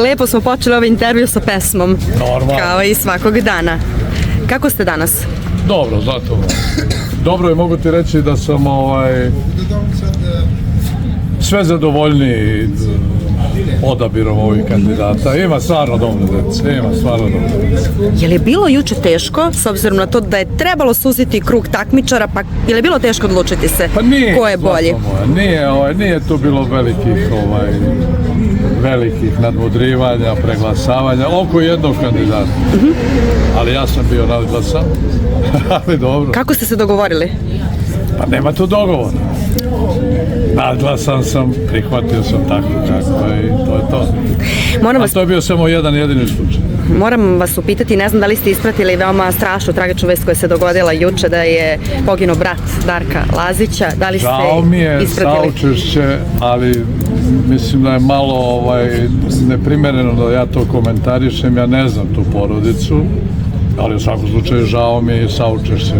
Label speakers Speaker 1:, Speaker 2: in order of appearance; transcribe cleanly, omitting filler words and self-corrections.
Speaker 1: Lepo smo počeli ovaj intervju sa pesmom.
Speaker 2: Normalno.
Speaker 1: Kao i svakog dana. Kako ste danas?
Speaker 2: Dobro, zato. Dobro je, mogu ti reći da sam sve zadovoljniji odabirom ovih kandidata. Ima stvarno dobro dece, ima stvarno dobro dece.
Speaker 1: Je li bilo juče teško, s obzirom na to da je trebalo suziti krug takmičara, pa je li bilo teško odlučiti se
Speaker 2: Pa nije,
Speaker 1: ko je bolji?
Speaker 2: Nije tu bilo velikih nadmudrivanja, preglasavanja oko jednog kandidata. Ali ja sam bio nadglasan, ali dobro.
Speaker 1: Kako ste se dogovorili?
Speaker 2: Pa nema tu dogovora. Nadglasan sam, prihvatio sam tako kako je i to je to. A to je bio samo jedan jedini slučaj.
Speaker 1: Moram vas upitati, ne znam da li ste ispratili veoma strašnu, tragičnu vest koja se dogodila juče, da je poginuo brat Darka Lazića. Da li ste ispratili?
Speaker 2: Žao mi je, saučešće, ali mislim da je malo neprimereno da ja to komentarišem. Ja ne znam tu porodicu, ali u svakom slučaju žao mi je i saučešće.